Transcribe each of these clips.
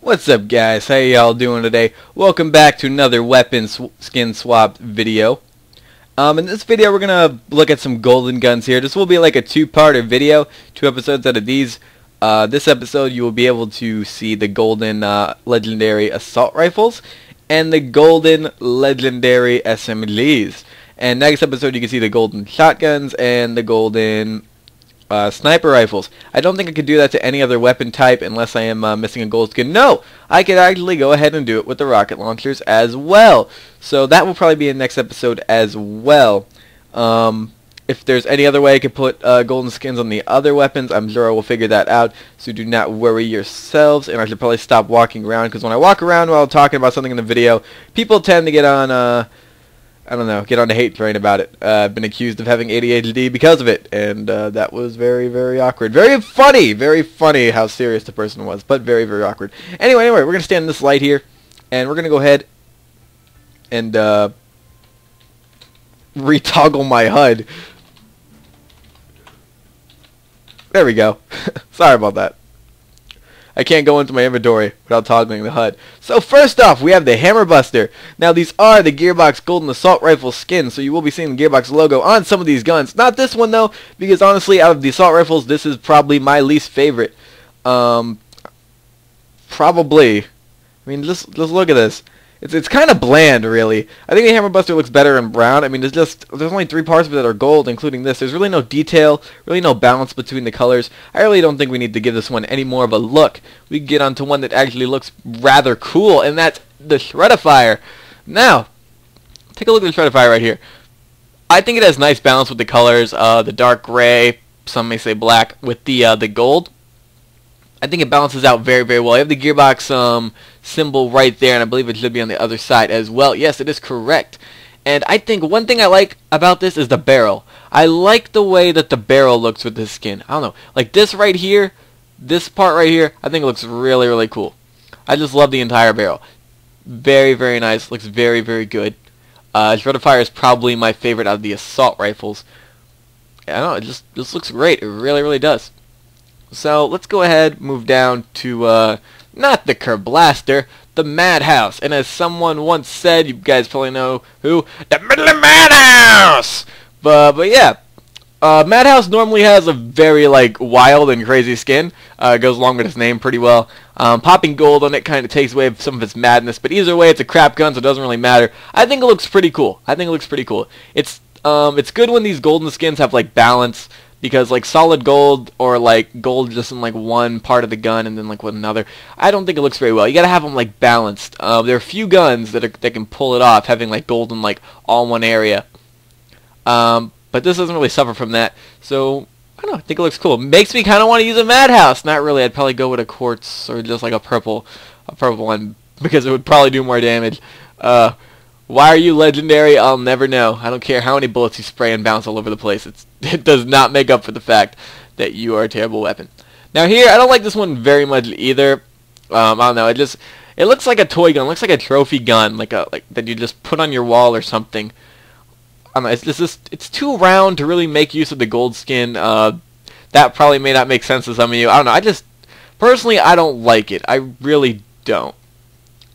What's up, guys? How y'all doing today? Welcome back to another weapon skin swap video. In this video we're gonna look at some golden guns here. This will be like a two-parter video, 2 episodes out of these. This episode you will be able to see the golden Legendary Assault Rifles and the golden Legendary SMGs. And next episode you can see the golden shotguns and the golden sniper rifles. I don't think I could do that to any other weapon type unless I am missing a gold skin. No! I could actually go ahead and do it with the rocket launchers as well. So that will probably be in the next episode as well. If there's any other way I could put golden skins on the other weapons, I'm sure I will figure that out. So do not worry yourselves. And I should probably stop walking around, because when I walk around while talking about something in the video, people tend to get on I don't know, get on the hate train about it. I've been accused of having ADHD because of it, and that was very, very awkward. Very funny how serious the person was, but very, very awkward. Anyway, we're going to stand in this light here, and we're going to go ahead and retoggle my HUD. There we go. Sorry about that. I can't go into my inventory without toggling the HUD. So first off, we have the Hammer Buster. Now these are the Gearbox Golden Assault Rifle skins, so you will be seeing the Gearbox logo on some of these guns. Not this one though, because honestly, out of the assault rifles, this is probably my least favorite. Probably. I mean, just look at this. It's kind of bland, really. I think the Hammer Buster looks better in brown. I mean, there's only 3 parts of it that are gold, including this. There's really no detail, really no balance between the colors. I really don't think we need to give this one any more of a look. We can get onto one that actually looks rather cool, and that's the Hellfire. Now, take a look at the Hellfire right here. I think it has nice balance with the colors, the dark gray, some may say black, with the gold. I think it balances out very, very well. You have the Gearbox symbol right there, and I believe it should be on the other side as well. Yes, it is correct. And I think one thing I like about this is the barrel. I like the way that the barrel looks with this skin. I don't know. Like this right here, this part right here, I think it looks really, really cool. I just love the entire barrel. Very, very nice. Looks very, very good. Hellfire is probably my favorite out of the assault rifles. I don't know. It just looks great. It really, really does. So let's go ahead, move down to not the Kerr Blaster, the Madhouse. And as someone once said, you guys probably know who, the Middle Madhouse. But yeah, Madhouse normally has a very like wild and crazy skin. It goes along with its name pretty well. Popping gold on it kind of takes away some of its madness. But either way, it's a crap gun, so it doesn't really matter. I think it looks pretty cool. It's good when these golden skins have like balance. Because like solid gold or like gold just in like one part of the gun and then like with another, I don't think it looks very well. You gotta have them like balanced. There are a few guns that can pull it off, having like gold in like all one area. But this doesn't really suffer from that. So I don't know. I think it looks cool. Makes me kind of want to use a Madhouse. Not really. I'd probably go with a quartz or just like a purple one because it would probably do more damage. Why are you legendary? I'll never know. I don't care how many bullets you spray and bounce all over the place. It does not make up for the fact that you are a terrible weapon. Now here, I don't like this one very much either. I don't know. It looks like a toy gun. It looks like a trophy gun, like that you just put on your wall or something. I don't know. It's too round to really make use of the gold skin. That probably may not make sense to some of you. I don't know. Personally, I don't like it. I really don't.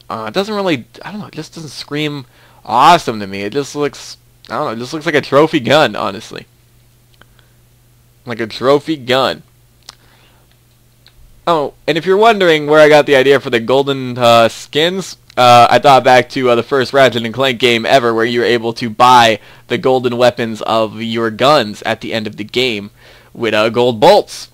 It doesn't really. I don't know. It just doesn't scream awesome to me. It just looks, I don't know, it just looks like a trophy gun, honestly. Like a trophy gun. Oh, and if you're wondering where I got the idea for the golden skins, I thought back to the first Ratchet & Clank game ever where you were able to buy the golden weapons of your guns at the end of the game with gold bolts.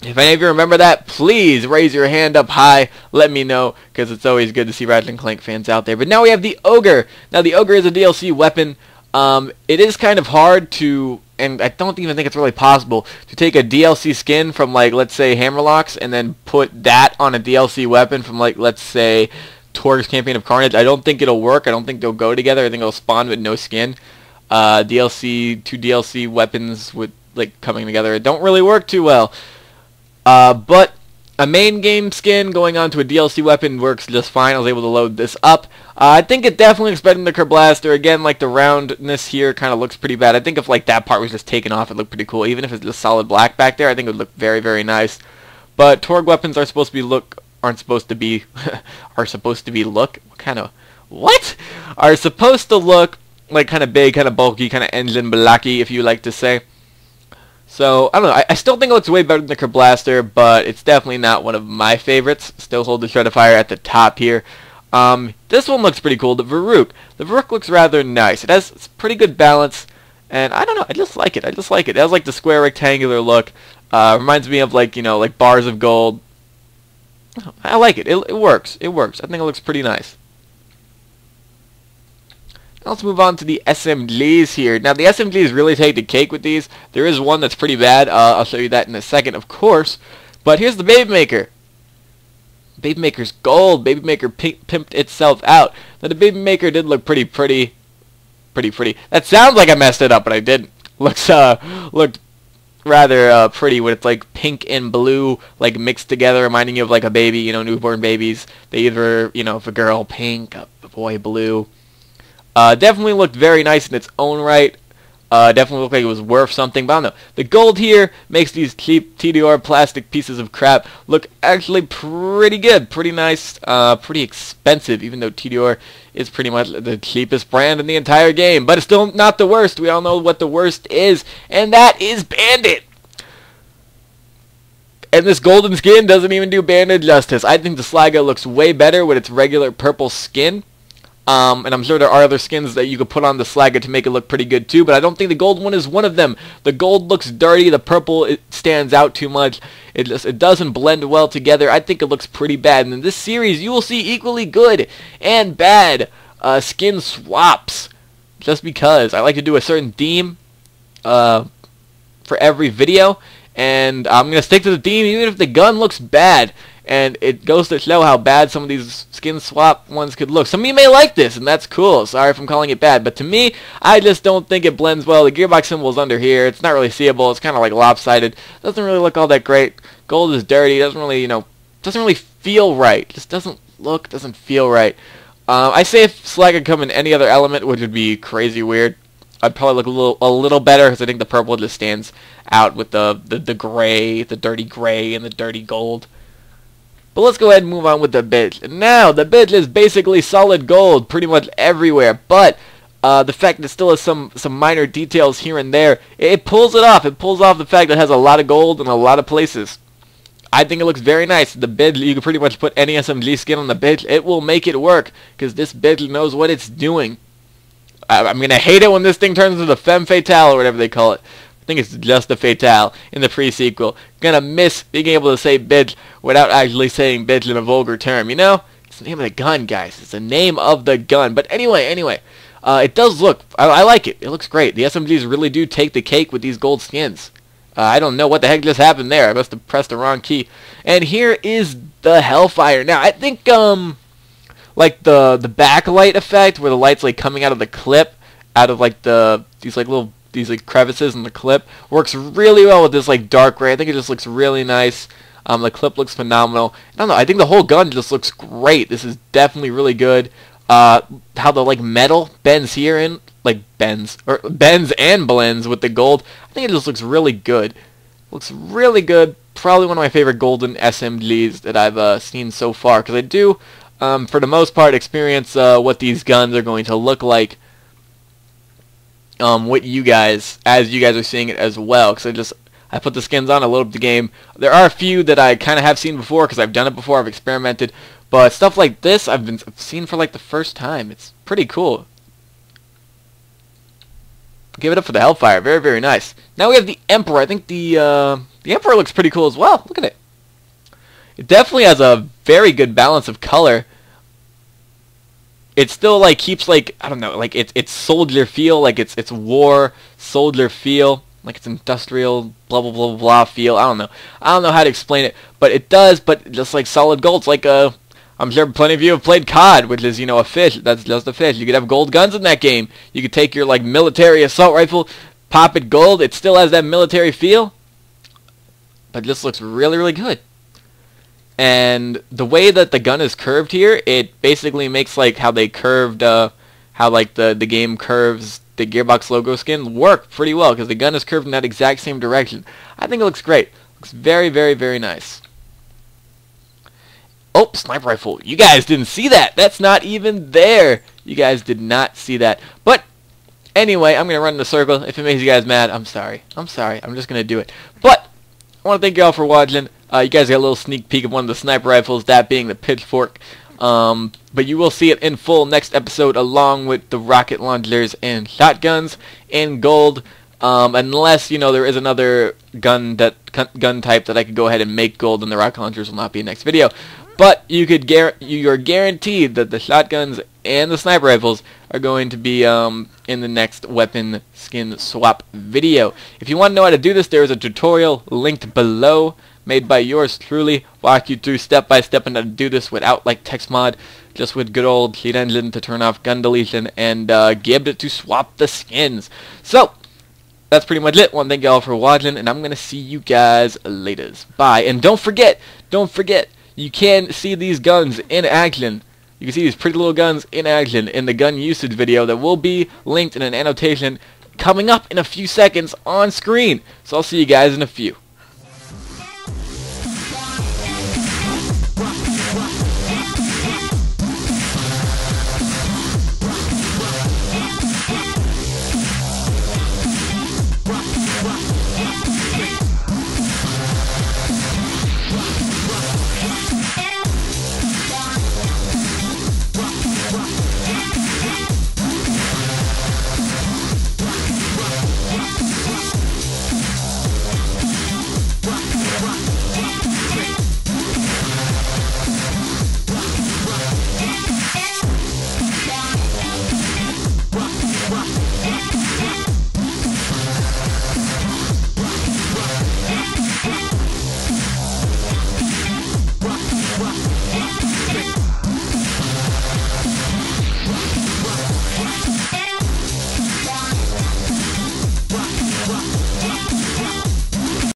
If any of you remember that, please raise your hand up high. Let me know, because it's always good to see Ratchet & Clank fans out there. But now we have the Ogre. Now the Ogre is a DLC weapon. It is kind of hard to, and I don't even think it's really possible, to take a DLC skin from, like, let's say Hammerlocks, and then put that on a DLC weapon from, like, let's say Torg's Campaign of Carnage. I don't think it'll work. I don't think they'll go together. I think it'll spawn with no skin. Two DLC weapons with, like, coming together, it don't really work too well. But a main game skin going on to a DLC weapon works just fine. I was able to load this up. I think it definitely looks better than the Kerr Blaster. Again, like the roundness here kind of looks pretty bad. I think if like that part was just taken off, it looked pretty cool. Even if it's just solid black back there, I think it would look very, very nice. But Torg weapons are supposed to aren't supposed to be are supposed to be look what kind of what are supposed to look like kind of big, kind of bulky, kind of engine blocky, if you like to say. So I don't know. I still think it looks way better than the Kerblaster, but it's definitely not one of my favorites. Still hold the Shred-Fire at the top here. This one looks pretty cool. The Varrook looks rather nice. It has pretty good balance, and I don't know. I just like it. I just like it. It has like the square rectangular look. Reminds me of like, you know, like bars of gold. I like it. It works. It works. I think it looks pretty nice. Now let's move on to the SMGs here. Now the SMGs really take the cake with these. There is one that's pretty bad. I'll show you that in a second, of course. But here's the Baby Maker. Baby Maker's gold. Baby Maker pimped itself out. Now the Baby Maker did look pretty. That sounds like I messed it up, but I didn't. Looked rather pretty with like pink and blue like mixed together, reminding you of like a baby, you know, newborn babies. They either, you know, if a girl pink, a boy blue. Definitely looked very nice in its own right. Definitely looked like it was worth something, but I don't know. The gold here makes these cheap TDR plastic pieces of crap look actually pretty good, pretty nice, pretty expensive, even though TDR is pretty much the cheapest brand in the entire game. But it's still not the worst. We all know what the worst is, and that is Bandit. And this golden skin doesn't even do Bandit justice. I think the Sligo looks way better with its regular purple skin. And I'm sure there are other skins that you could put on the Sligo to make it look pretty good too, but I don't think the gold one is one of them. The gold looks dirty, the purple, it stands out too much. It doesn't blend well together. I think it looks pretty bad. And in this series, you will see equally good and bad skin swaps. Just because I like to do a certain theme for every video, and I'm going to stick to the theme even if the gun looks bad. And it goes to show how bad some of these skin swap ones could look. Some of you may like this, and that's cool. Sorry if I'm calling it bad. But to me, I just don't think it blends well. The Gearbox symbol is under here. It's not really seeable. It's kind of like lopsided. Doesn't really look all that great. Gold is dirty. Doesn't really, you know, doesn't really feel right. Just doesn't feel right. I say if Slag could come in any other element, which would be crazy weird, I'd probably look a little better, because I think the purple just stands out with the gray, the dirty gray, and the dirty gold. But let's go ahead and move on with the bitch. And now, the bitch is basically solid gold pretty much everywhere. But the fact that it still has some minor details here and there, it pulls it off. It pulls off the fact that it has a lot of gold in a lot of places. I think it looks very nice. The bitch, you can pretty much put any SMG skin on the bitch. It will make it work, because this bitch knows what it's doing. I'm going to hate it when this thing turns into the Femme Fatale, or whatever they call it. I think it's just a Fatale in the pre-sequel. Gonna miss being able to say bitch without actually saying bitch in a vulgar term, you know? It's the name of the gun, guys. It's the name of the gun. But anyway, it does look, I like it. It looks great. The SMGs really do take the cake with these gold skins. I don't know what the heck just happened there. I must have pressed the wrong key. And here is the Hellfire. Now, I think, like the backlight effect, where the light's like coming out of the clip, out of like these like crevices in the clip, works really well with this like dark gray. I think it just looks really nice. The clip looks phenomenal. I don't know, I think the whole gun just looks great. This is definitely really good. How the like metal bends here and like bends and blends with the gold. I think it just looks really good. Looks really good. Probably one of my favorite golden SMGs that I've seen so far, because I do, for the most part, experience what these guns are going to look like with you guys, as you guys are seeing it as well, because I put the skins on, I load up the game. There are a few that I kind of have seen before, because I've done it before, I've experimented, but stuff like this I've seen for like the first time. It's pretty cool. Give it up for the Hellfire. Very, very nice. Now we have the Emperor. I think the Emperor looks pretty cool as well. Look at it. It definitely has a very good balance of color. It still like keeps like, I don't know, like it's soldier feel, like it's war soldier feel, like it's industrial blah blah blah blah feel. I don't know how to explain it, but it does. But just like solid gold, it's like I'm sure plenty of you have played COD, which is, you know, a fish. That's just a fish. You could have gold guns in that game. You could take your like military assault rifle, pop it gold. It still has that military feel, but it just looks really, really good. And the way that the gun is curved here, it basically makes like how they curved, how like the game curves the Gearbox logo skin work pretty well, because the gun is curved in that exact same direction. I think it looks great. Looks very, very, very nice. Oh, sniper rifle. You guys didn't see that. That's not even there. You guys did not see that. But anyway, I'm going to run in a circle. If it makes you guys mad, I'm sorry. I'm sorry. I'm just going to do it. But I want to thank you all for watching. You guys got a little sneak peek of one of the sniper rifles, that being the pitchfork. But you will see it in full next episode along with the rocket launchers and shotguns in gold. Unless, you know, there is another gun type that I could go ahead and make gold, and the rocket launchers will not be in next video. But you're guaranteed that the shotguns and the sniper rifles are going to be in the next weapon skin swap video. If you want to know how to do this, there is a tutorial linked below, made by yours truly. Walk you through step by step on how to do this without like text mod, just with good old cheat engine to turn off gun deletion and Gibbed to swap the skins. So that's pretty much it. I want to thank you all for watching, and I'm going to see you guys later. Bye. And don't forget, you can see these guns in action. You can see these pretty little guns in action in the gun usage video that will be linked in an annotation coming up in a few seconds on screen. So I'll see you guys in a few.